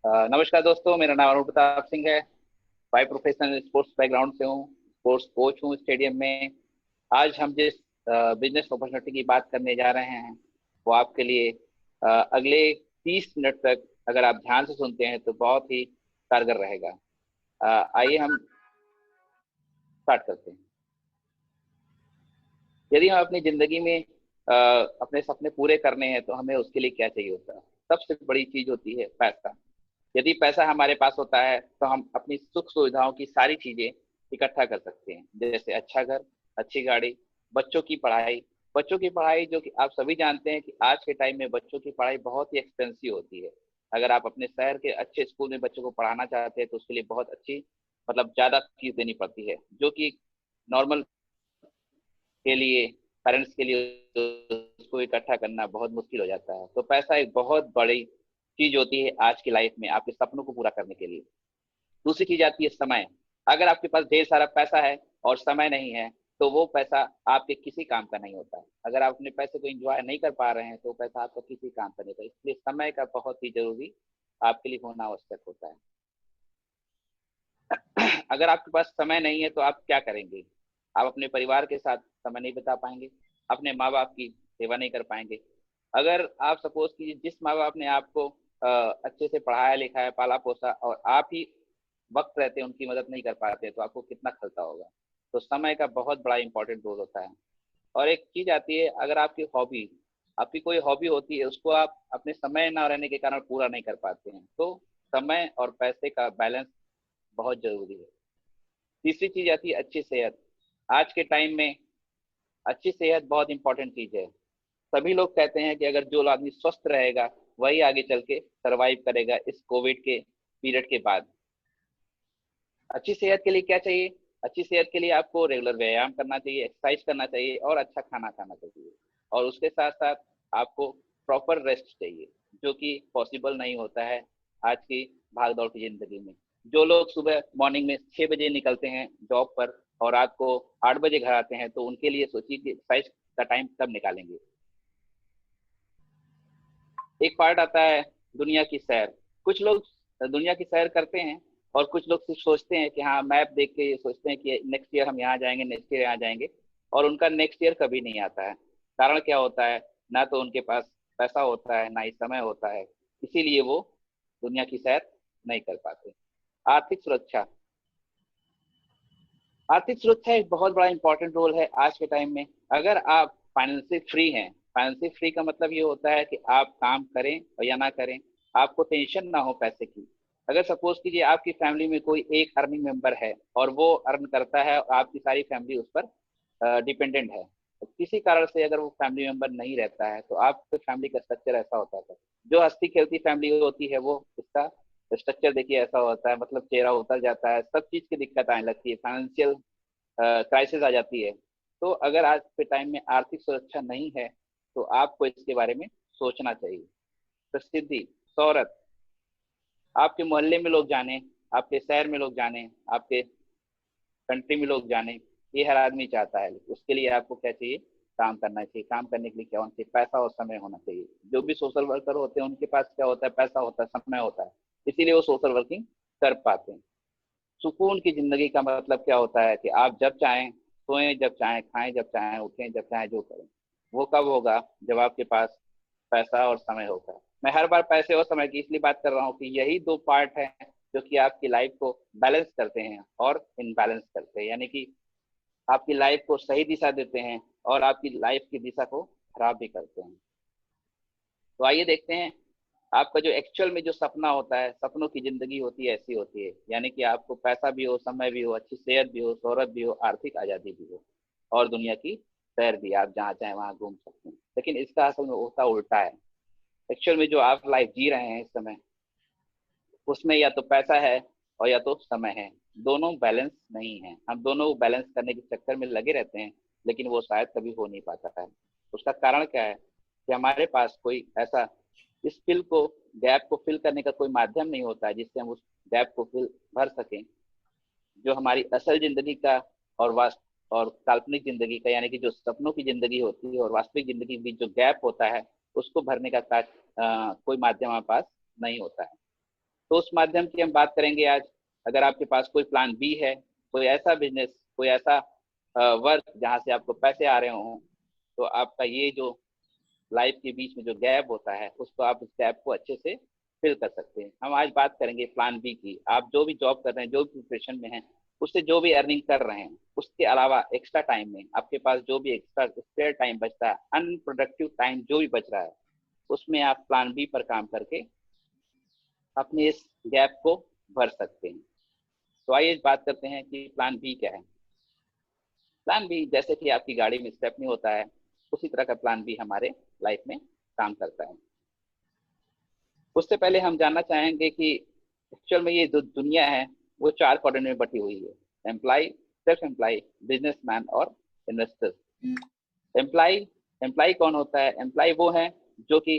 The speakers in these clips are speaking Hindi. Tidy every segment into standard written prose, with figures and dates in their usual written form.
नमस्कार दोस्तों, मेरा नाम अरुण प्रताप सिंह है। बाय प्रोफेशनल स्पोर्ट्स बैकग्राउंड से हूँ। स्पोर्ट्स कोच हूँ स्टेडियम में। आज हम जिस बिजनेस अपॉर्चुनिटी की बात करने जा रहे हैं वो आपके लिए अगले 30 मिनट तक अगर आप ध्यान से सुनते हैं तो बहुत ही कारगर रहेगा। आइए हम स्टार्ट करते हैं। यदि हम अपनी जिंदगी में अपने सपने पूरे करने हैं तो हमें उसके लिए क्या चाहिए होता है? सबसे बड़ी चीज होती है पैसा। यदि पैसा हमारे पास होता है तो हम अपनी सुख सुविधाओं की सारी चीजें इकट्ठा कर सकते हैं, जैसे अच्छा घर, अच्छी गाड़ी, बच्चों की पढ़ाई। बच्चों की पढ़ाई, जो कि आप सभी जानते हैं कि आज के टाइम में बच्चों की पढ़ाई बहुत ही एक्सपेंसिव होती है। अगर आप अपने शहर के अच्छे स्कूल में बच्चों को पढ़ाना चाहते हैं तो उसके लिए बहुत अच्छी, मतलब ज्यादा फीस देनी पड़ती है, जो कि नॉर्मल के लिए, पेरेंट्स के लिए उसको इकट्ठा करना बहुत मुश्किल हो जाता है। तो पैसा एक बहुत बड़ी चीज होती है आज की लाइफ में आपके सपनों को पूरा करने के लिए। दूसरी चीज आती है समय। अगर आपके पास ढेर सारा पैसा है और समय नहीं है तो वो पैसा आपके किसी काम का नहीं होता है। अगर आप अपने पैसे को एंजॉय नहीं कर पा रहे हैं तो पैसा आपका किसी काम का नहीं होता। इसलिए समय का बहुत ही जरूरी आपके लिए होना आवश्यक होता है। अगर आपके पास समय नहीं है तो आप क्या करेंगे? आप अपने परिवार के साथ समय नहीं बिता पाएंगे, अपने माँ बाप की सेवा नहीं कर पाएंगे। अगर आप सपोज कीजिए जिस माँ बाप ने आपको अच्छे से पढ़ाया लिखाया पाला पोसा और आप ही वक्त रहते उनकी मदद नहीं कर पाते तो आपको कितना खलता होगा। तो समय का बहुत बड़ा इंपॉर्टेंट रोल होता है। और एक चीज आती है, अगर आपकी कोई हॉबी होती है उसको आप अपने समय न रहने के कारण पूरा नहीं कर पाते हैं तो समय और पैसे का बैलेंस बहुत जरूरी है। तीसरी चीज आती है अच्छी सेहत। आज के टाइम में अच्छी सेहत बहुत इंपॉर्टेंट चीज है। सभी लोग कहते हैं कि अगर जो आदमी स्वस्थ रहेगा वही आगे चल के सरवाइव करेगा इस कोविड के पीरियड के बाद। अच्छी सेहत के लिए क्या चाहिए? अच्छी सेहत के लिए आपको रेगुलर व्यायाम करना चाहिए, एक्सरसाइज करना चाहिए और अच्छा खाना खाना चाहिए। और उसके साथ साथ आपको प्रॉपर रेस्ट चाहिए, जो कि पॉसिबल नहीं होता है आज की भाग दौड़ की जिंदगी में। जो लोग सुबह मॉर्निंग में 6 बजे निकलते हैं जॉब पर और रात को 8 बजे घर आते हैं तो उनके लिए सोचिए कि एक्सरसाइज का टाइम कब निकालेंगे। एक पार्ट आता है दुनिया की सैर। कुछ लोग दुनिया की सैर करते हैं और कुछ लोग सिर्फ सोचते हैं कि हाँ, मैप देख के ये सोचते हैं कि नेक्स्ट ईयर हम यहाँ जाएंगे, नेक्स्ट ईयर यहाँ जाएंगे, और उनका नेक्स्ट ईयर कभी नहीं आता है। कारण क्या होता है? ना तो उनके पास पैसा होता है, ना ही समय होता है, इसीलिए वो दुनिया की सैर नहीं कर पाते। आर्थिक सुरक्षा। आर्थिक सुरक्षा एक बहुत बड़ा इंपॉर्टेंट रोल है आज के टाइम में। अगर आप फाइनेंशियल फ्री हैं, फाइनेंशियल फ्री का मतलब ये होता है कि आप काम करें और या ना करें, आपको टेंशन ना हो पैसे की। अगर सपोज कीजिए आपकी फैमिली में कोई एक अर्निंग मेंबर है और वो अर्न करता है और आपकी सारी फैमिली उस पर डिपेंडेंट है, तो किसी कारण से अगर वो फैमिली मेंबर नहीं रहता है तो आपके फैमिली का स्ट्रक्चर ऐसा होता है। जो हंसती खेलती फैमिली होती है वो उसका स्ट्रक्चर देखिए ऐसा होता है, मतलब चेहरा उतर जाता है, सब चीज की दिक्कत आने लगती है, फाइनेंशियल क्राइसिस आ जाती है। तो अगर आज के टाइम में आर्थिक सुरक्षा नहीं है तो आपको इसके बारे में सोचना चाहिए। प्रसिद्धि, शोहरत, आपके मोहल्ले में लोग जाने, आपके शहर में लोग जाने, आपके कंट्री में लोग जाने, ये हर आदमी चाहता है। उसके लिए आपको क्या चाहिए? काम करना चाहिए। काम करने के लिए क्या होना चाहिए? पैसा और समय होना चाहिए। जो भी सोशल वर्कर होते हैं उनके पास क्या होता है? पैसा होता है, समय होता है, इसीलिए वो सोशल वर्किंग कर पाते हैं। सुकून की जिंदगी का मतलब क्या होता है कि आप जब चाहें सोएं, जब चाहें खाएं, जब चाहें उठें, जब चाहें जो करें। वो कब होगा? जब आपके पास पैसा और समय होगा। मैं हर बार पैसे और समय की इसलिए बात कर रहा हूँ कि यही दो पार्ट हैं जो कि आपकी लाइफ को बैलेंस करते हैं और इनबैलेंस करते हैं, यानी कि आपकी लाइफ को सही दिशा देते हैं और आपकी लाइफ की दिशा को खराब भी करते हैं। तो आइए देखते हैं आपका जो एक्चुअल में जो सपना होता है, सपनों की जिंदगी होती है ऐसी होती है, यानी कि आपको पैसा भी हो, समय भी हो, अच्छी सेहत भी हो, शोहरत भी हो, आर्थिक आजादी भी हो और दुनिया की सैर भी, आप जहाँ चाहें वहाँ घूम सकते हैं। लेकिन इसका असल में होता उल्टा है। एक्चुअल में जो आप लाइफ जी रहे हैं इस समय, उसमें या तो पैसा है और या तो समय है, दोनों बैलेंस नहीं है। हम दोनों बैलेंस करने के चक्कर में लगे रहते हैं लेकिन वो शायद कभी हो नहीं पाता है। उसका कारण क्या है? कि हमारे पास कोई ऐसा इस फिल को गैप को फिल करने का कोई माध्यम नहीं होता है जिससे हम उस गैप को फिल भर सकें। जो हमारी असल जिंदगी का और वास्तव और काल्पनिक जिंदगी का, यानी कि जो सपनों की जिंदगी होती है और वास्तविक जिंदगी के बीच जो गैप होता है, उसको भरने का कोई माध्यम हमारे पास नहीं होता है। तो उस माध्यम की हम बात करेंगे आज। अगर आपके पास कोई प्लान बी है, कोई ऐसा बिजनेस, कोई ऐसा वर्क जहाँ से आपको पैसे आ रहे हों, तो आपका ये जो लाइफ के बीच में जो गैप होता है, उसको आप उस गैप को अच्छे से फिल कर सकते हैं। हम आज बात करेंगे प्लान बी की। आप जो भी जॉब कर रहे हैं, जो भी प्रिपरेशन में हैं, उससे जो भी अर्निंग कर रहे हैं, उसके अलावा एक्स्ट्रा टाइम में आपके पास जो भी एक्स्ट्रा स्पेयर टाइम बचता है, अनप्रोडक्टिव टाइम जो भी बच रहा है, उसमें आप प्लान बी पर काम करके अपने इस गैप को भर सकते हैं। तो आइए बात करते हैं कि प्लान बी क्या है। प्लान बी जैसे कि आपकी गाड़ी में स्टेपनी होता है, उसी तरह का प्लान बी हमारे लाइफ में काम करता है। उससे पहले हम जानना चाहेंगे कि एक्चुअल में ये जो दुनिया है वो 4 क्वाड्रेंट में बटी हुई है: एम्प्लॉय, सेल्फ एम्प्लॉय, बिजनेसमैन और इन्वेस्टर। एम्प्लॉय, एम्प्लॉय कौन होता है? एम्प्लॉय वो है जो कि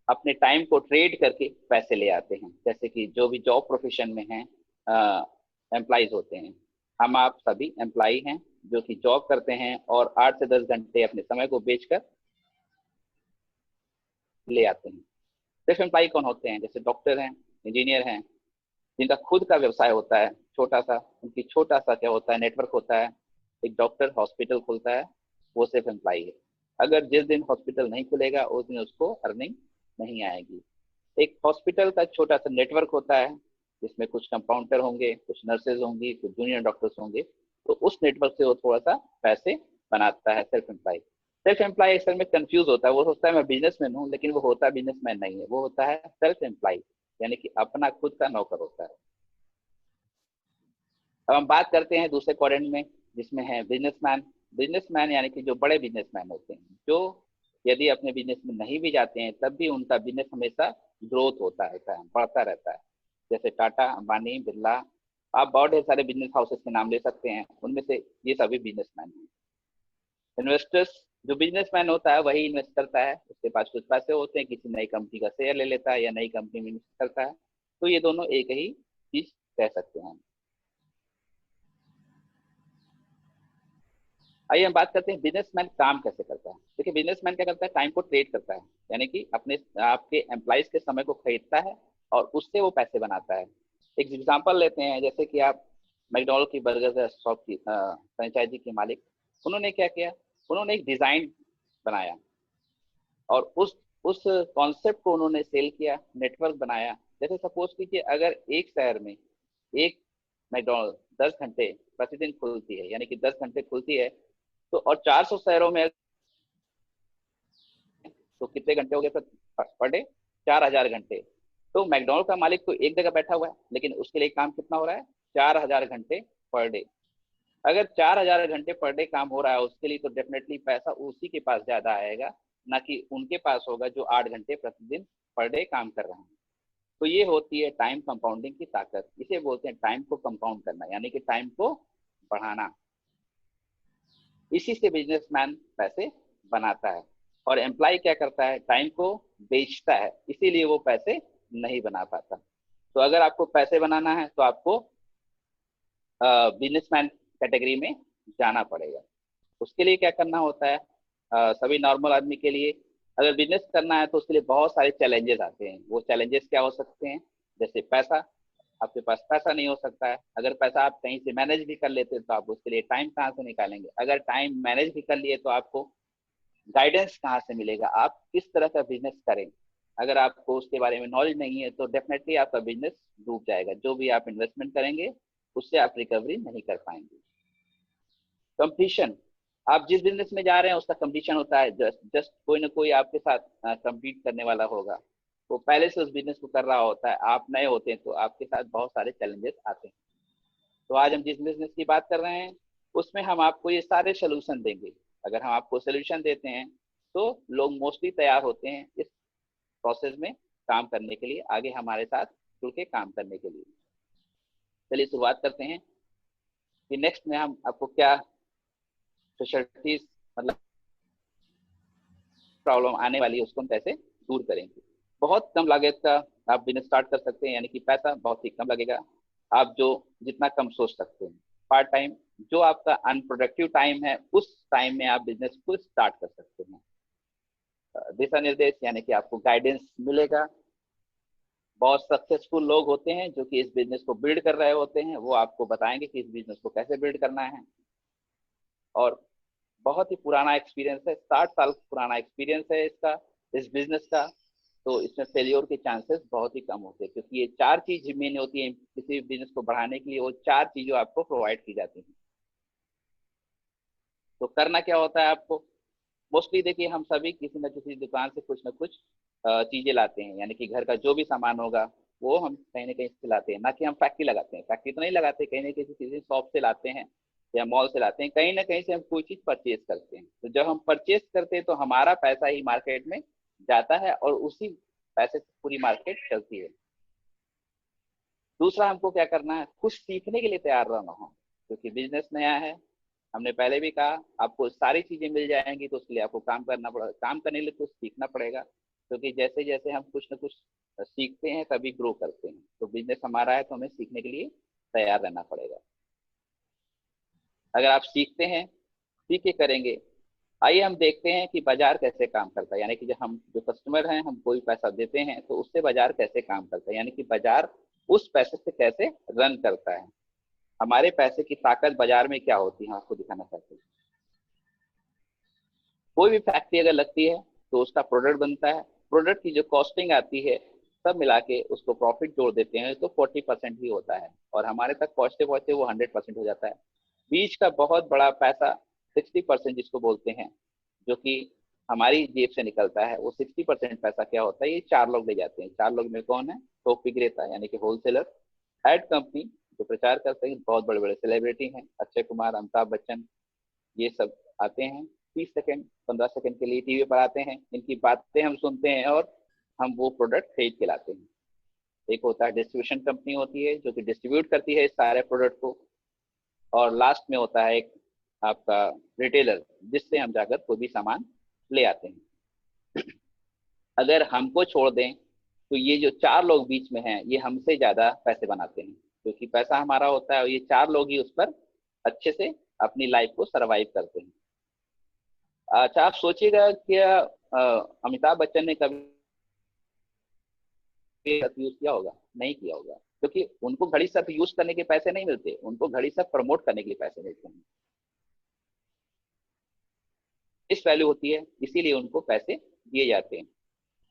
अपने टाइम को ट्रेड करके पैसे ले आते हैं। जैसे कि जो भी जॉब प्रोफेशन में हैं एम्प्लॉयज होते हैं। हम आप सभी एम्प्लॉय हैं जो कि जॉब करते हैं और 8 से 10 घंटे अपने समय को बेचकर ले आते हैं। सिर्फ एम्प्लॉय कौन होते हैं? जैसे डॉक्टर हैं, इंजीनियर हैं, जिनका खुद का व्यवसाय होता है छोटा सा, उनकी छोटा सा क्या होता है, नेटवर्क होता है। एक डॉक्टर हॉस्पिटल खोलता है, वो सिर्फ एम्प्लॉय है। अगर जिस दिन हॉस्पिटल नहीं खुलेगा उस दिन उसको अर्निंग नहीं आएगी। एक हॉस्पिटल का छोटा सा नेटवर्क होता है जिसमें कुछ कंपाउंडर होंगे, कुछ नर्सेज होंगी, कुछ जूनियर डॉक्टर्स होंगे, तो उस नेटवर्क से वो थोड़ा सा पैसे बनाता है सेल्फ एम्प्लॉय। सेल्फ एम्प्लॉय अक्सर में कंफ्यूज होता है, वो सोचता है मैं बिजनेसमैन हूँ, लेकिन वो होता है बिजनेसमैन नहीं है, वो होता है सेल्फ एम्प्लॉय, यानी कि अपना खुद का नौकर होता है। अब हम बात करते हैं दूसरे क्वाड्रेंट में, जिसमें है बिजनेसमैन। बिजनेसमैन यानी कि जो बड़े बिजनेसमैन होते हैं, जो यदि अपने बिजनेस में नहीं भी जाते हैं तब भी उनका बिजनेस हमेशा ग्रोथ होता रहता है, बढ़ता रहता है। जैसे टाटा, अंबानी, बिरला, आप बहुत ढेर सारे बिजनेस हाउसेस के नाम ले सकते हैं, उनमें से ये सभी बिजनेसमैन हैं। इन्वेस्टर्स, जो बिजनेसमैन होता है वही इन्वेस्ट करता है, उसके पास कुछ पैसे होते हैं, किसी नई कंपनी का शेयर ले लेता है या नई कंपनी में इन्वेस्ट करता है। तो ये दोनों एक ही चीज कह सकते हैं। आइए हम बात करते हैं बिजनेसमैन काम कैसे करता है। देखिए बिजनेसमैन क्या करता है, टाइम को ट्रेड करता है, यानी कि अपने आपके एम्प्लॉइज के समय को खरीदता है और उससे वो पैसे बनाता है। एक एग्जांपल लेते हैं, जैसे कि आप मैकडॉनल्ड की बर्गर शॉप की फ्रेंचाइजी के मालिक, उन्होंने क्या किया, उन्होंने एक डिजाइन बनाया और उस कॉन्सेप्ट को उन्होंने सेल किया, नेटवर्क बनाया। जैसे सपोज कीजिए अगर एक शहर में एक मैकडॉनल्ड 10 घंटे प्रतिदिन खुलती है, यानी कि 10 घंटे खुलती है, तो और 400 शहरों में तो कितने घंटे हो गए पर डे? 4000 घंटे। तो मैकडॉनल्ड का मालिक तो एक जगह बैठा हुआ है, लेकिन उसके लिए काम कितना हो रहा है? 4000 घंटे पर डे। अगर 4000 घंटे पर डे काम हो रहा है उसके लिए, तो डेफिनेटली पैसा उसी के पास ज्यादा आएगा, ना कि उनके पास होगा जो 8 घंटे प्रतिदिन पर डे काम कर रहे हैं। तो ये होती है टाइम कंपाउंडिंग की ताकत। इसे बोलते हैं टाइम को कंपाउंड करना, यानी कि टाइम को बढ़ाना। इसी से बिजनेसमैन पैसे बनाता है। और एम्प्लॉय क्या करता है? टाइम को बेचता है, इसीलिए वो पैसे नहीं बना पाता। तो अगर आपको पैसे बनाना है तो आपको बिजनेसमैन कैटेगरी में जाना पड़ेगा। उसके लिए क्या करना होता है? सभी नॉर्मल आदमी के लिए अगर बिजनेस करना है तो उसके लिए बहुत सारे चैलेंजेस आते हैं। वो चैलेंजेस क्या हो सकते हैं? जैसे पैसा, आपके पास पैसा नहीं हो सकता है। अगर पैसा आप कहीं से मैनेज भी कर लेते हैं तो आप उसके लिए टाइम कहाँ से निकालेंगे? अगर टाइम मैनेज भी कर लिए तो आपको गाइडेंस कहाँ से मिलेगा, आप किस तरह का बिजनेस करें? अगर आपको उसके बारे में नॉलेज नहीं है तो डेफिनेटली आपका बिजनेस डूब जाएगा। जो भी आप इन्वेस्टमेंट करेंगे उससे आप रिकवरी नहीं कर पाएंगे। कंपटीशन, आप जिस बिजनेस में जा रहे हैं उसका कंपटीशन होता है। जस्ट जस्ट कोई ना कोई आपके साथ कंपीट करने वाला होगा, वो पहले से उस बिजनेस को कर रहा होता है। आप नए होते हैं तो आपके साथ बहुत सारे चैलेंजेस आते हैं। तो आज हम जिस बिजनेस की बात कर रहे हैं उसमें हम आपको ये सारे सोल्यूशन देंगे। अगर हम आपको सोल्यूशन देते हैं तो लोग मोस्टली तैयार होते हैं इस प्रोसेस में काम करने के लिए, आगे हमारे साथ जुड़ के काम करने के लिए। चलिए शुरुआत करते हैं कि नेक्स्ट में हम आपको क्या फैसिलिटीज, मतलब प्रॉब्लम आने वाली है उसको हम कैसे दूर करेंगे। बहुत कम लागत का आप बिजनेस स्टार्ट कर सकते हैं, यानी कि पैसा बहुत ही कम लगेगा। आप जो जितना कम सोच सकते हैं, पार्ट टाइम, जो आपका अनप्रोडक्टिव टाइम है उस टाइम में आप बिजनेस को स्टार्ट कर सकते हैं। दिशा निर्देश यानी कि आपको गाइडेंस मिलेगा, बहुत सक्सेसफुल लोग होते हैं जो कि इस बिजनेस को बिल्ड कर रहे होते हैं, वो आपको बताएंगे कि इस बिजनेस को कैसे बिल्ड करना है। और बहुत ही पुराना एक्सपीरियंस है, 60 साल पुराना एक्सपीरियंस है इसका, इस बिजनेस का। तो इसमें फेलियर के चांसेस बहुत ही कम होते हैं, क्योंकि ये 4 चीज मेन होती है किसी बिजनेस को बढ़ाने के लिए। वो 4 चीजें आपको प्रोवाइड की जाती हैं। तो करना क्या होता है आपको, मोस्टली देखिए हम सभी किसी न किसी दुकान से कुछ न कुछ चीजें लाते हैं, यानी कि घर का जो भी सामान होगा वो हम कहीं ना कहीं से लाते हैं। ना कि हम फैक्ट्री लगाते हैं, फैक्ट्री तो नहीं लगाते, कहीं ना कहीं किसी शॉप से लाते हैं या मॉल से लाते हैं, कहीं ना कहीं से हम कोई चीज परचेज करते हैं। तो जब हम परचेज करते हैं तो हमारा पैसा ही मार्केट में जाता है और उसी पैसे से पूरी मार्केट चलती है। दूसरा हमको क्या करना है, कुछ सीखने के लिए तैयार रहना हो, क्योंकि बिजनेस नया है। हमने पहले भी कहा आपको सारी चीजें मिल जाएंगी, तो उसके लिए आपको काम करना पड़ेगा, काम करने के लिए कुछ सीखना पड़ेगा। क्योंकि जैसे जैसे हम कुछ न कुछ सीखते हैं तभी ग्रो करते हैं। तो बिजनेस हमारा है तो हमें सीखने के लिए तैयार रहना पड़ेगा। अगर आप सीखते हैं, सीख के करेंगे। आइए हम देखते हैं कि बाजार कैसे काम करता है, यानी कि जो कस्टमर हैं हम कोई पैसा देते हैं तो उससे बाजार कैसे काम करता है, यानी कि बाजार उस पैसे से कैसे रन करता है। हमारे पैसे की ताकत बाजार में क्या होती है, आपको दिखाना चाहते हैं। कोई भी फैक्ट्री अगर लगती है तो उसका प्रोडक्ट बनता है, प्रोडक्ट की जो कॉस्टिंग आती है सब मिला के उसको प्रॉफिट जोड़ देते हैं तो 40% ही होता है, और हमारे तक पहुंचते पहुंचते वो 100% हो जाता है। बीच का बहुत बड़ा पैसा 60% जिसको बोलते हैं, जो कि हमारी जेब से निकलता है, वो 60% पैसा क्या होता है, ये 4 लोग ले जाते हैं। 4 लोग में कौन है, थोक विक्रेता यानी कि होलसेलर, एड कंपनी जो प्रचार करते हैं, बहुत बड़े बड़े सेलिब्रिटी हैं, अक्षय कुमार, अमिताभ बच्चन, ये सब आते हैं 30 सेकंड 15 सेकंड के लिए टीवी पर आते हैं, इनकी बातें हम सुनते हैं और हम वो प्रोडक्ट खरीद के लाते हैं। एक होता है डिस्ट्रीब्यूशन कंपनी होती है जो कि डिस्ट्रीब्यूट करती है इस सारे प्रोडक्ट को, और लास्ट में होता है एक आपका रिटेलर, जिससे हम जाकर कोई भी सामान ले आते हैं। अगर हमको छोड़ दें तो ये जो 4 लोग बीच में हैं ये हमसे ज्यादा पैसे बनाते हैं, क्योंकि पैसा हमारा होता है और ये 4 लोग ही उस पर अच्छे से अपनी लाइफ को सरवाइव करते हैं। अच्छा, आप सोचिएगा कि अमिताभ बच्चन ने कभी यूज किया होगा? नहीं किया होगा, क्योंकि उनको घड़ी सब यूज करने के पैसे नहीं मिलते, उनको घड़ी सब प्रमोट करने के लिए पैसे मिलते हैं। इस वैल्यू होती है, इसीलिए उनको पैसे दिए जाते हैं।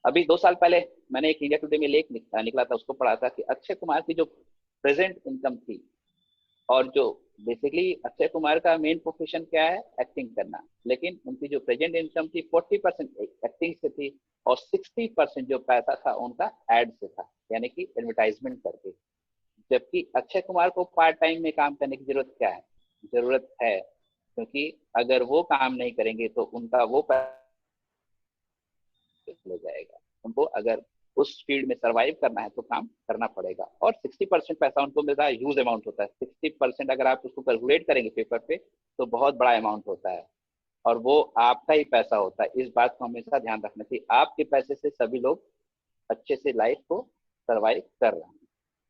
अभी 2 साल पहले मैंने एक इंडिया टुडे में लेख निकला था, उसको पढ़ा था कि अक्षय कुमार की जो प्रेजेंट इनकम थी, और जो बेसिकली अक्षय कुमार का मेन प्रोफेशन क्या है, एक्टिंग करना, लेकिन उनकी जो प्रेजेंट इनकम थी 40% एक्टिंग से थी और 60% जो पैसा था उनका एड से था, यानी कि एडवर्टाइजमेंट करके। जबकि अक्षय कुमार को पार्ट टाइम में काम करने की जरूरत क्या है, जरूरत है, क्योंकि अगर वो काम नहीं करेंगे तो उनका वो पैसा हो जाएगा। उनको अगर उस फील्ड में सरवाइव करना है तो काम करना पड़ेगा, और 60% पैसा उनको मिल रहा है, ह्यूज अमाउंट होता है। 60% अगर आप उसको कैलकुलेट करेंगे पेपर पे तो बहुत बड़ा अमाउंट होता है, और वो आपका ही पैसा होता है। इस बात को हमेशा ध्यान रखना चाहिए, आपके पैसे से सभी लोग अच्छे से लाइफ को सरवाइव कर रहे हैं।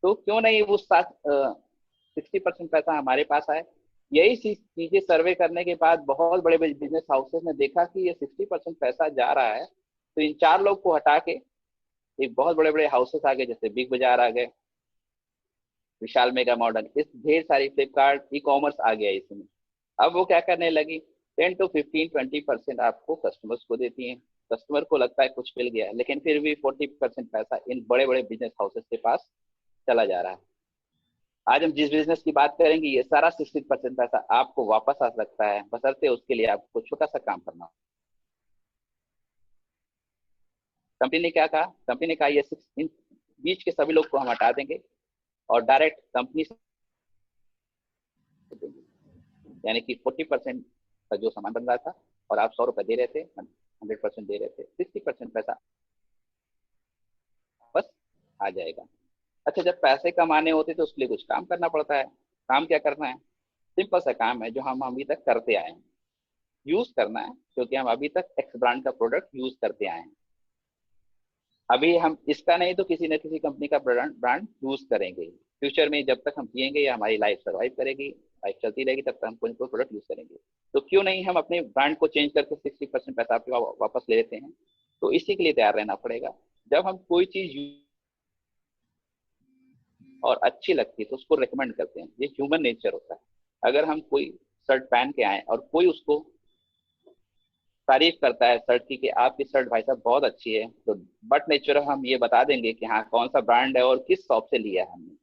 तो क्यों नहीं वो 60% पैसा हमारे पास आए। यही चीजें सर्वे करने के बाद बहुत बड़े बड़े बिजनेस हाउसेस ने देखा कि ये 60% पैसा जा रहा है, तो इन 4 लोग को हटा के एक बहुत बड़े बड़े हाउसेस आ गए, जैसे बिग बाजार आ गए, विशाल मेगा मॉडर्न, इस ढेर सारी फ्लिपकार्ट, ई कॉमर्स आ गया इसमें। अब वो क्या करने लगी, 10 to 15 20% आपको कस्टमर्स को देती हैं। कस्टमर को लगता है कुछ मिल गया है, लेकिन फिर भी 40% पैसा इन बड़े बड़े बिजनेस हाउसेस के पास चला जा रहा है। आज हम जिस बिजनेस की बात करेंगे ये सारा 60% पैसा आपको वापस आ सकता है, बशर्ते उसके लिए आपको छोटा सा काम करना हो। कंपनी ने क्या कहा, कंपनी ने कहा ये इन बीच के सभी लोग को हम हटा देंगे और डायरेक्ट कंपनी से देंगे, यानी कि 40% का जो सामान बन रहा था और आप 100 रुपए दे रहे थे, 100% दे रहे थे, 60% पैसा बस आ जाएगा। अच्छा, जब पैसे कमाने होते तो उसके लिए कुछ काम करना पड़ता है। काम क्या करना है, सिंपल सा काम है जो हम अभी तक करते आए हैं, यूज करना है, क्योंकि हम अभी तक एक्स ब्रांड का प्रोडक्ट यूज करते आए हैं। अभी हम इसका नहीं तो किसी न किसी कंपनी का ब्रांड ब्रांड यूज करेंगे। फ्यूचर में जब तक हम जिएंगे या हमारी लाइफ सर्वाइव करेगी, लाइफ चलती रहेगी, तब तक हम कोई ना कोई प्रोडक्ट यूज करेंगे। तो क्यों नहीं हम अपने ब्रांड को चेंज करके 60% पैसा आपके वापस ले लेते हैं। तो इसी के लिए तैयार रहना पड़ेगा। जब हम कोई चीज और अच्छी लगती है तो उसको रिकमेंड करते हैं। ये ह्यूमन नेचर होता है। अगर हम कोई शर्ट पहन के आए और कोई उसको तारीफ करता है शर्ट की कि आपकी शर्ट भाई साहब बहुत अच्छी है, तो बट नेचुरल हम ये बता देंगे कि हाँ कौन सा ब्रांड है और किस शॉप से लिया है हमने।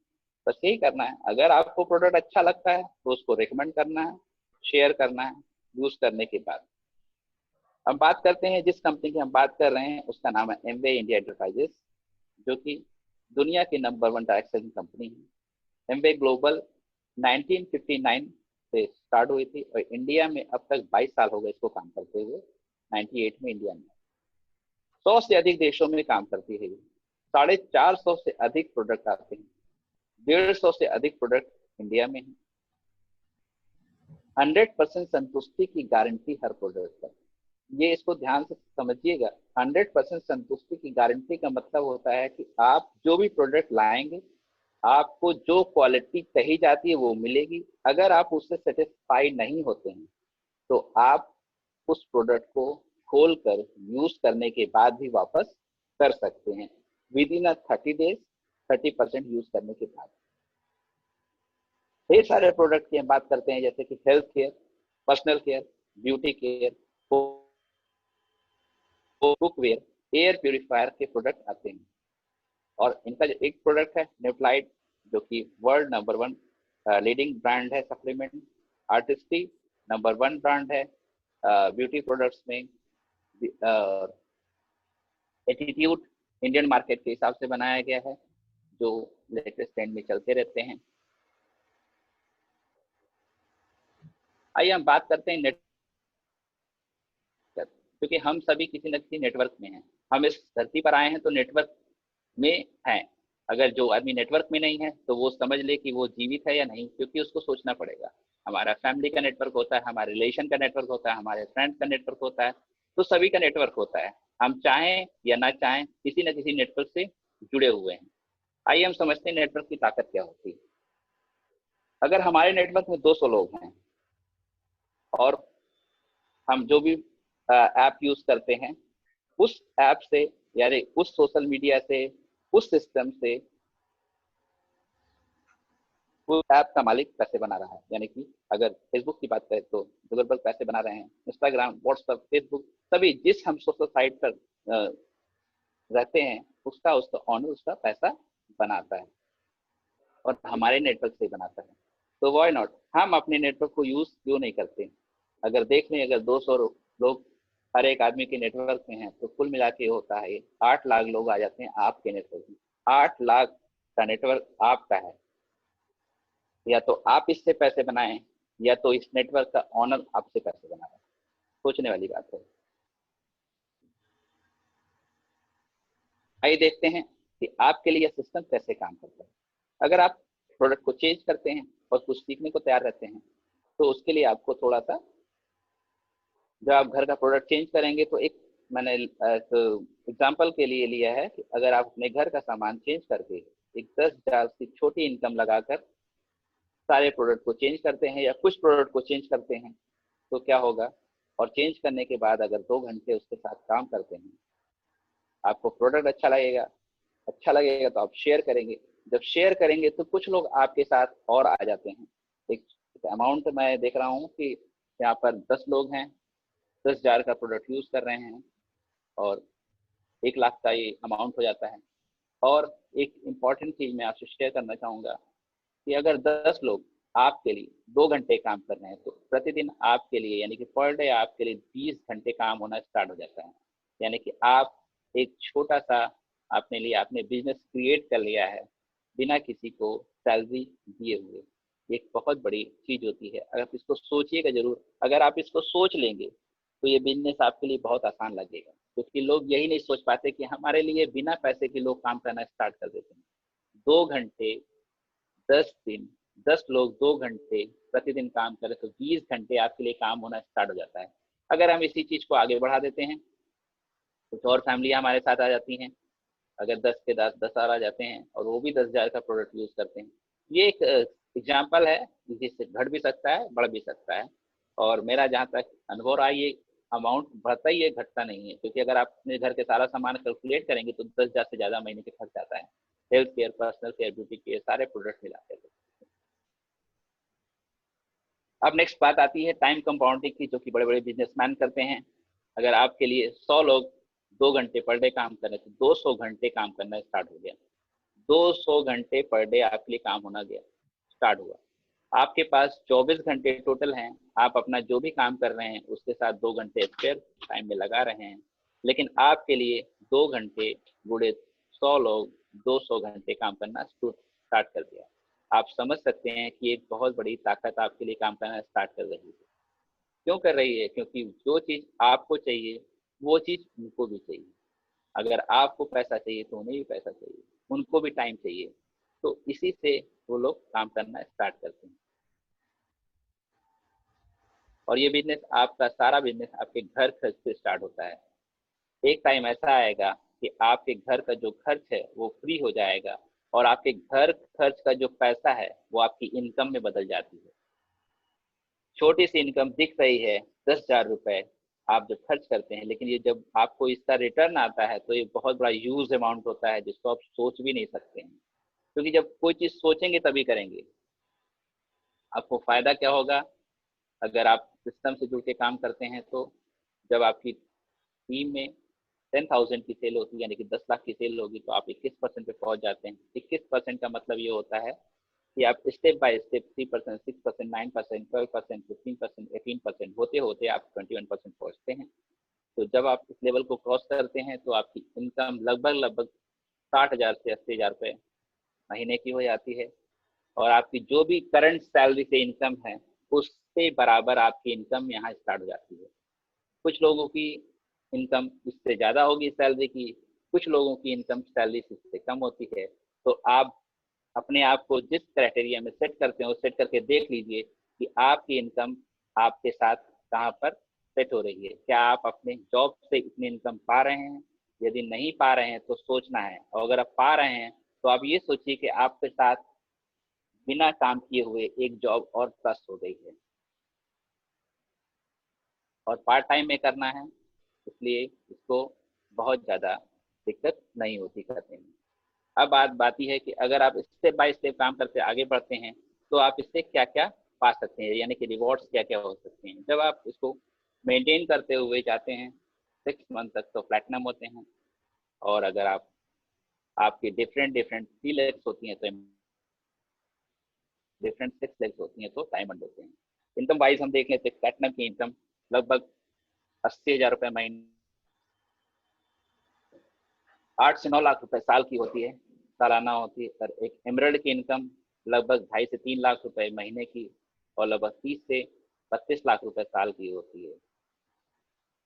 बस यही करना है। अगर आपको प्रोडक्ट अच्छा लगता है तो उसको रिकमेंड करना है, शेयर करना है यूज करने के बाद। अब बात करते हैं जिस कंपनी की हम बात कर रहे हैं उसका नाम है एमवे इंडिया एंटरप्राइजेस, जो कि दुनिया की नंबर 1 डायरेक्ट सेलिंग कंपनी है। एमवे ग्लोबल 1959 से स्टार्ट हुई थी और इंडिया में अब तक 22 साल हो गए इसको काम करते हुए। 98 में इंडिया में 100 से अधिक देशों में काम करती है। 450 से अधिक प्रोडक्ट आते हैं। 150 से अधिक प्रोडक्ट इंडिया में है। 100% संतुष्टि की गारंटी हर प्रोडक्ट पर। ये इसको ध्यान से समझिएगा। 100% संतुष्टि की गारंटी का मतलब होता है कि आप जो भी प्रोडक्ट लाएंगे आपको जो क्वालिटी कही जाती है वो मिलेगी। अगर आप उससे सेटिस्फाई नहीं होते हैं तो आप उस प्रोडक्ट को खोल कर यूज करने के बाद भी वापस कर सकते हैं विद इन 30 डेज, 30% यूज करने के बाद। ढेर सारे प्रोडक्ट की हम बात करते हैं जैसे कि health care, personal care, beauty care, cookware, air purifier के प्रोडक्ट आते हैं। और इनका जो एक प्रोडक्ट है न्यूट्रालाइट, जो कि वर्ल्ड नंबर 1 लीडिंग ब्रांड है सप्लीमेंट। आर्टिस्टी नंबर 1 ब्रांड है ब्यूटी प्रोडक्ट्स में। एटीट्यूड इंडियन मार्केट के हिसाब से बनाया गया है जो लेटेस्ट ट्रेंड में चलते रहते हैं। आइए हम बात करते हैं नेटवर्क, क्योंकि हम सभी किसी न किसी नेटवर्क में हैं। हम इस धरती पर आए हैं तो नेटवर्क में हैं। अगर जो आदमी नेटवर्क में नहीं है तो वो समझ ले कि वो जीवित है या नहीं, क्योंकि उसको सोचना पड़ेगा। हमारा फैमिली का नेटवर्क होता है, हमारे रिलेशन का नेटवर्क होता है, हमारे फ्रेंड्स का नेटवर्क होता है, तो सभी का नेटवर्क होता है। हम चाहें या ना चाहें किसी न किसी नेटवर्क से जुड़े हुए हैं। आइए हम समझते हैं नेटवर्क की ताकत क्या होती है। अगर हमारे नेटवर्क में 200 लोग हैं और हम जो भी ऐप यूज करते हैं उस ऐप से, यानी उस सोशल मीडिया से, उस सिस्टम से उस ऐप का मालिक पैसे बना रहा है। यानी कि अगर फेसबुक की बात करें तो जुगलबर्ग पैसे बना रहे हैं। इंस्टाग्राम, व्हाट्सएप, फेसबुक, सभी जिस हम सोशल साइट पर रहते हैं उसका ऑनर उसका पैसा बनाता है और हमारे नेटवर्क से बनाता है। तो व्हाई नॉट हम अपने नेटवर्क को यूज क्यों नहीं करते। अगर देख लें, अगर 200 लोग हर एक आदमी के नेटवर्क में हैं तो कुल मिला के होता है 8 लाख लोग आ जाते हैं आपके नेटवर्क में। 8 लाख का नेटवर्क आपका है। या तो आप इससे पैसे बनाएं या तो इस नेटवर्क का ऑनर आपसे पैसे बना रहा है। सोचने वाली बात है। आइए देखते हैं कि आपके लिए सिस्टम कैसे काम करता है। अगर आप प्रोडक्ट को चेंज करते हैं और कुछ सीखने को तैयार रहते हैं तो उसके लिए आपको थोड़ा सा, जब आप घर का प्रोडक्ट चेंज करेंगे तो एक मैंने एग्जाम्पल के लिए लिया है कि अगर आप अपने घर का सामान चेंज करके एक 10,000 की छोटी इनकम लगाकर सारे प्रोडक्ट को चेंज करते हैं या कुछ प्रोडक्ट को चेंज करते हैं तो क्या होगा। और चेंज करने के बाद अगर 2 घंटे उसके साथ काम करते हैं, आपको प्रोडक्ट अच्छा लगेगा तो आप शेयर करेंगे। जब शेयर करेंगे तो कुछ लोग आपके साथ और आ जाते हैं। एक अमाउंट मैं देख रहा हूँ कि यहाँ पर 10 लोग हैं, 10,000 का प्रोडक्ट यूज कर रहे हैं और 1 लाख का ये अमाउंट हो जाता है। और एक इम्पॉर्टेंट चीज मैं आपसे शेयर करना चाहूंगा कि अगर 10 लोग आपके लिए 2 घंटे काम कर रहे हैं तो प्रतिदिन आपके लिए यानी कि पर डे आपके लिए 20 घंटे काम होना स्टार्ट हो जाता है। यानी कि आप एक छोटा सा अपने लिए आपने बिजनेस क्रिएट कर लिया है बिना किसी को सैलरी दिए हुए। एक बहुत बड़ी चीज होती है। अगर आप इसको सोचिएगा जरूर, अगर आप इसको सोच लेंगे तो ये बिजनेस आपके लिए बहुत आसान लगेगा। क्योंकि लोग यही नहीं सोच पाते कि हमारे लिए बिना पैसे के लोग काम करना स्टार्ट कर देते हैं। 2 घंटे, 10 दिन, 10 लोग 2 घंटे प्रतिदिन काम करें तो 20 घंटे आपके लिए काम होना स्टार्ट हो जाता है। अगर हम इसी चीज को आगे बढ़ा देते हैं, कुछ और फैमिली हमारे साथ आ जाती हैं। अगर 10 के 10 और आ जाते हैं और वो भी 10,000 का प्रोडक्ट यूज करते हैं। ये एक एग्जाम्पल है जिससे घट भी सकता है, बढ़ भी सकता है। और मेरा जहाँ तक अनुभव रहा, ये अमाउंट बढ़ता ही है, घटता नहीं है। क्योंकि अगर आप अपने घर के सारा सामान कैलकुलेट करेंगे तो 10,000 से ज्यादा महीने के खर्च आता है। Health care, personal care, beauty care, सारे प्रोडक्ट मिलाते हैं। अब नेक्स्ट बात आती है टाइम कंपाउंडिंग की, जो कि बड़े बड़े बिजनेसमैन करते हैं। अगर आपके लिए 100 लोग 2 घंटे पर डे काम कर रहे थे, 200 घंटे काम करना स्टार्ट हो गया, 200 घंटे पर डे आपके लिए काम होना गया स्टार्ट हुआ। आपके पास 24 घंटे टोटल हैं, आप अपना जो भी काम कर रहे हैं उसके साथ 2 घंटे स्पेयर टाइम में लगा रहे हैं, लेकिन आपके लिए 2 घंटे गुणे 100 लोग 200 घंटे काम करना स्टार्ट कर दिया। आप समझ सकते हैं कि एक बहुत बड़ी ताकत आपके लिए काम करना स्टार्ट कर रही है। क्यों कर रही है? क्योंकि जो चीज आपको चाहिए वो चीज उनको भी चाहिए। अगर आपको पैसा चाहिए तो उन्हें भी पैसा चाहिए, उनको भी टाइम चाहिए, तो इसी से वो लोग काम करना स्टार्ट करते हैं। और ये बिजनेस, आपका सारा बिजनेस आपके घर खर्च से स्टार्ट होता है। एक टाइम ऐसा आएगा कि आपके घर का जो खर्च है वो फ्री हो जाएगा, और आपके घर खर्च का जो पैसा है वो आपकी इनकम में बदल जाती है। छोटी सी इनकम दिख रही है, 10,000 रुपए आप जब खर्च करते हैं, लेकिन ये जब आपको इसका रिटर्न आता है तो ये बहुत बड़ा ह्यूज अमाउंट होता है, जिसको आप सोच भी नहीं सकते हैं। क्योंकि जब कोई चीज सोचेंगे तभी करेंगे। आपको फायदा क्या होगा? अगर आप सिस्टम से जुड़ के काम करते हैं तो जब आपकी टीम में 10,000 की सेल होती है, यानी कि 10 लाख की सेल होगी, तो आप 21% पे पहुंच जाते हैं। 21% का मतलब ये होता है कि आप स्टेप बाय स्टेप 3%, 6%, 9%, 12%, 15%, 18% होते होते आप 21% पहुंचते हैं। तो जब आप इस लेवल को क्रॉस करते हैं तो आपकी इनकम लगभग लगभग 60,000 से 80,000 रुपये महीने की हो जाती है, और आपकी जो भी करंट सैलरी से इनकम है उससे बराबर आपकी इनकम यहाँ स्टार्ट हो जाती है। कुछ लोगों की इनकम इससे ज़्यादा होगी सैलरी की, कुछ लोगों की इनकम सैलरी से इससे कम होती है। तो आप अपने आप को जिस क्राइटेरिया में सेट करते हैं वो सेट करके देख लीजिए कि आपकी इनकम आपके साथ कहाँ पर सेट हो रही है। क्या आप अपने जॉब से इतनी इनकम पा रहे हैं? यदि नहीं पा रहे हैं तो सोचना है, और अगर आप पा रहे हैं तो आप ये सोचिए कि आपके साथ बिना काम किए हुए एक जॉब और प्लस हो गई है, और पार्ट टाइम में करना है, इसलिए इसको बहुत ज़्यादा दिक्कत नहीं होती करने में। अब बात ही है कि अगर आप स्टेप बाय स्टेप काम करते आगे बढ़ते हैं तो आप इससे क्या क्या पा सकते हैं, यानी कि रिवॉर्ड्स क्या क्या हो सकते हैं। जब आप इसको मेंटेन करते हुए जाते हैं 6 मंथ तक तो प्लैटिनम होते हैं, और अगर आप आपकी डिफरेंट डिफरेंट 3 लेग्स होती हैं तो डिफरेंट 6 लेग्स होती हैं तो डायमंड होते हैं। इनकम वाइज हम देख लेते हैं, प्लैटिनम की इनकम लगभग 80,000 रुपये महीने, 8 से 9 लाख रुपए साल की होती है, सालाना होती है। और एक एमरल्ड की इनकम लगभग 2.5 से 3 लाख रुपए महीने की, और लगभग 30 से 32 लाख रुपए साल की होती है।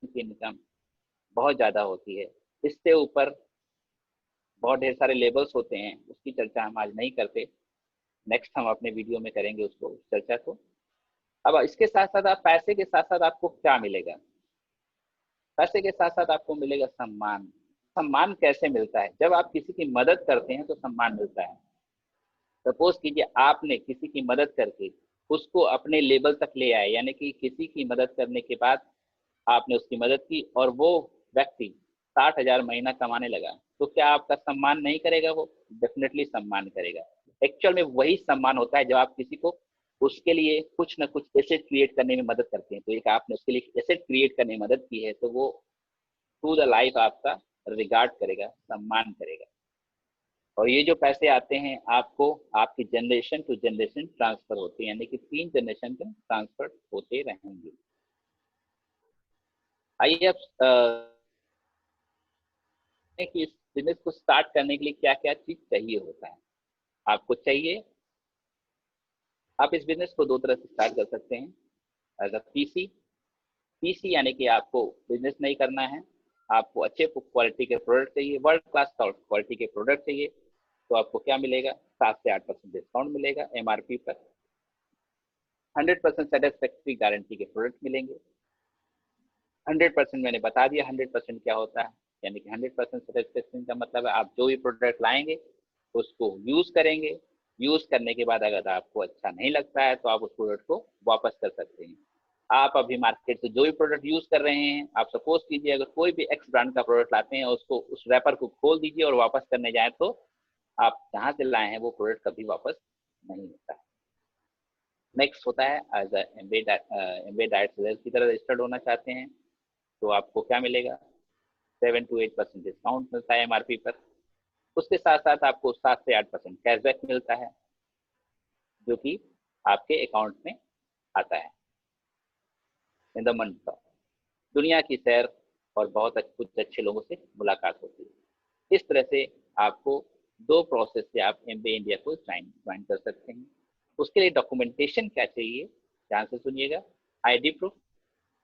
इनकी इनकम बहुत ज़्यादा होती है। इससे ऊपर बहुत ढेर सारे लेवल्स होते हैं, उसकी चर्चा हम आज नहीं करते, नेक्स्ट हम अपने वीडियो में करेंगे उसको, उस चर्चा को। अब इसके साथ साथ आप पैसे के साथ साथ आपको क्या मिलेगा? पैसे के साथ साथ आपको मिलेगा सम्मान। सम्मान कैसे मिलता है? जब आप किसी की मदद करते हैं तो सम्मान मिलता है। सपोज कीजिए आपने किसी की मदद करके उसको अपने लेवल तक ले आए, यानी कि किसी की मदद करने के बाद आपने उसकी मदद की और वो व्यक्ति 60,000 महीना कमाने लगा, तो क्या आपका सम्मान नहीं करेगा? वो डेफिनेटली सम्मान करेगा। एक्चुअल में वही सम्मान होता है जब आप किसी को उसके लिए कुछ ना कुछ एसेट क्रिएट करने में मदद करते हैं। तो एक आपने उसके लिए एसेट क्रिएट करने में मदद की है तो वो थ्रू द लाइफ आपका रिगार्ड करेगा, सम्मान करेगा। और ये जो पैसे आते हैं आपको आपकी जनरेशन टू जनरेशन ट्रांसफर होते हैं, यानी कि 3 जनरेशन में ट्रांसफर होते रहेंगे। आइए अब कि इस बिजनेस को स्टार्ट करने के लिए क्या क्या चीज चाहिए होता है। आपको चाहिए, आप इस बिजनेस को 2 तरह से स्टार्ट कर सकते हैं। एज अ पीसी, पीसी यानी कि आपको बिजनेस नहीं करना है, आपको अच्छे क्वालिटी के प्रोडक्ट चाहिए, वर्ल्ड क्लास क्वालिटी के प्रोडक्ट चाहिए, तो आपको क्या मिलेगा? 7 से 8% डिस्काउंट मिलेगा एमआरपी पर। 100% सेटिस्फैक्ट्री गारंटी के प्रोडक्ट मिलेंगे। 100% मैंने बता दिया 100% क्या होता है, यानी कि 100% सेटिस्फैक्शन का मतलब है आप जो भी प्रोडक्ट लाएंगे उसको यूज करेंगे, यूज करने के बाद अगर आपको अच्छा नहीं लगता है तो आप उस प्रोडक्ट को वापस कर सकते हैं। आप अभी मार्केट से जो भी प्रोडक्ट यूज कर रहे हैं, आप सपोज कीजिए अगर कोई भी एक्स ब्रांड का प्रोडक्ट लाते हैं, उसको उस रैपर को खोल दीजिए और वापस करने जाए तो आप जहाँ से लाए हैं वो प्रोडक्ट कभी वापस नहीं होता है। नेक्स्ट होता है एज एमबीए डायरेक्ट सेलर की तरह रजिस्टर्ड होना चाहते हैं तो आपको क्या मिलेगा, 7 to 8% डिस्काउंट मिलता है एमआरपी पर। उसके साथ साथ आपको 7 से 8% कैशबैक मिलता है जो कि आपके अकाउंट में आता है इन द मंथ ऑफ। दुनिया की सैर और बहुत कुछ अच्छे लोगों से मुलाकात होती है। इस तरह से आपको 2 प्रोसेस से आप एमबीए इंडिया को ज्वाइन कर सकते हैं। उसके लिए डॉक्यूमेंटेशन क्या चाहिए, ध्यान से सुनिएगा। ID proof,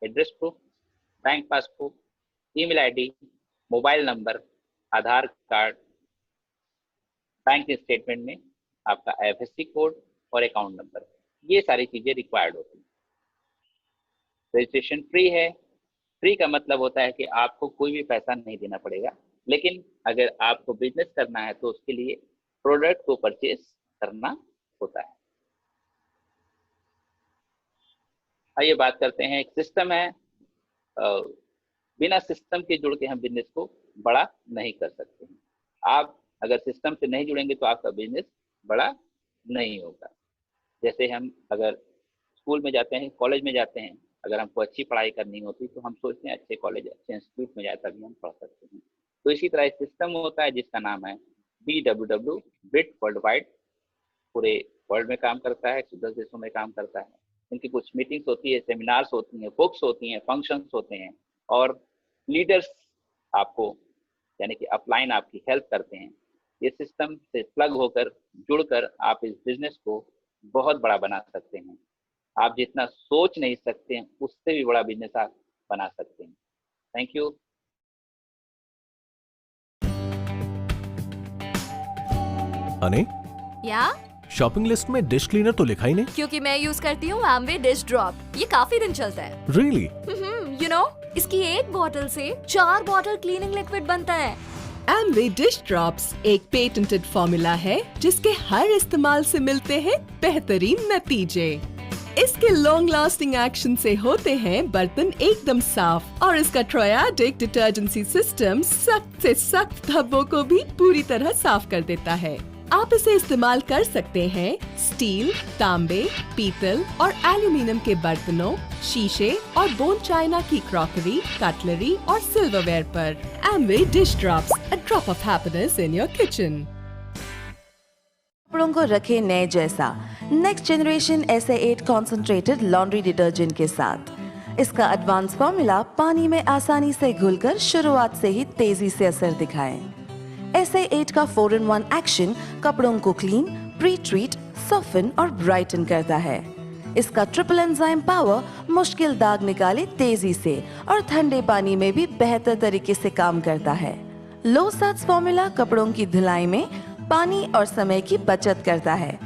address proof, bank passbook, email ID, mobile number, Aadhaar card, bank statement में आपका आईएफएससी कोड और अकाउंट नंबर, ये सारी चीजें रिक्वायर्ड होती हैं। रजिस्ट्रेशन फ्री है। फ्री का मतलब होता है कि आपको कोई भी पैसा नहीं देना पड़ेगा, लेकिन अगर आपको बिजनेस करना है तो उसके लिए प्रोडक्ट को परचेज करना होता है। आइए बात करते हैं, एक सिस्टम है, बिना सिस्टम के जुड़ के हम बिजनेस को बड़ा नहीं कर सकते हैं। आप अगर सिस्टम से नहीं जुड़ेंगे तो आपका बिजनेस बड़ा नहीं होगा। जैसे हम अगर स्कूल में जाते हैं, कॉलेज में जाते हैं, अगर हमको अच्छी पढ़ाई करनी होती तो हम सोचते हैं अच्छे कॉलेज, अच्छे इंस्टीट्यूट में जाए तभी हम पढ़ सकते हैं। तो इसी तरह एक सिस्टम होता है जिसका नाम है BWW, बिट वर्ल्ड वाइड, पूरे वर्ल्ड में काम करता है, 110 देशों में काम करता है। इनकी कुछ मीटिंग्स होती है, सेमिनार्स होती हैं, बुक्स होती हैं, फंक्शंस होते हैं और लीडर्स आपको यानी कि अपलाइन आपकी हेल्प करते हैं। ये सिस्टम से प्लग होकर जुड़कर आप इस बिजनेस को बहुत बड़ा बना सकते हैं। आप जितना सोच नहीं सकते हैं उससे भी बड़ा बिजनेस आप बना सकते हैं। Thank you. अने या शॉपिंग लिस्ट में डिश क्लीनर तो लिखा ही नहीं। क्योंकि मैं यूज करती हूँ एम्वे डिश ड्रॉप। ये काफी दिन चलता है। रियली? यू नो, इसकी एक बोतल से 4 बॉटल क्लीनिंग लिक्विड बनता है। एमवे डिश ड्रॉप्स एक पेटेंटेड फॉर्मूला है जिसके हर इस्तेमाल से मिलते हैं बेहतरीन नतीजे। इसके लॉन्ग लास्टिंग एक्शन से होते हैं बर्तन एकदम साफ और इसका ट्रायडिक डिटर्जेंसी सिस्टम सख्त से सख्त धब्बों को भी पूरी तरह साफ कर देता है। आप इसे इस्तेमाल कर सकते हैं स्टील, तांबे, पीतल और एल्यूमीनियम के बर्तनों, शीशे और बोन चाइना की क्रॉकरी, कटलरी और सिल्वरवेयर पर। Amway dish drops, a drop of happiness in your kitchen. कपड़ों को रखे नए जैसा next generation SA8 concentrated laundry detergent के साथ। इसका एडवांस फॉर्मूला पानी में आसानी से घुलकर शुरुआत से ही तेजी से असर दिखाए। SA8 का 4-in-1 एक्शन कपड़ों को क्लीन, प्री ट्रीट, सॉफ्टन और ब्राइटन करता है। इसका ट्रिपल एंजाइम पावर मुश्किल दाग निकाले तेजी से और ठंडे पानी में भी बेहतर तरीके से काम करता है। लो साट्स फॉर्मूला कपड़ों की धुलाई में पानी और समय की बचत करता है।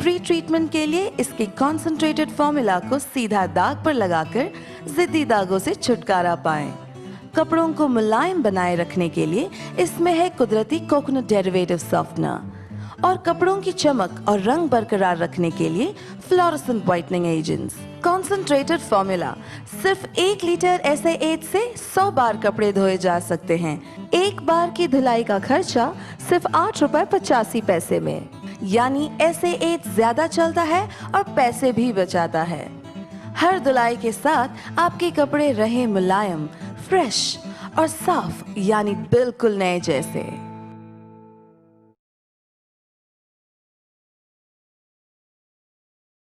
प्री ट्रीटमेंट के लिए इसके कॉन्सेंट्रेटेड फॉर्मूला को सीधा दाग पर लगाकर जिद्दी दागों से छुटकारा पाएं। कपड़ों को मुलायम बनाए रखने के लिए इसमें है कुदरती कोकोनट डेरिवेटिव सॉफ्टनर और कपड़ों की चमक और रंग बरकरार रखने के लिए fluorescent whitening agents. Concentrated formula सिर्फ 1 लीटर SA8 से 100 बार कपड़े धोए जा सकते हैं। एक बार की धुलाई का खर्चा सिर्फ 8 रुपए 85 पैसे में, यानी SA8 ज्यादा चलता है और पैसे भी बचाता है। हर धुलाई के साथ आपके कपड़े रहे मुलायम, फ्रेश और साफ, यानी बिल्कुल नए जैसे।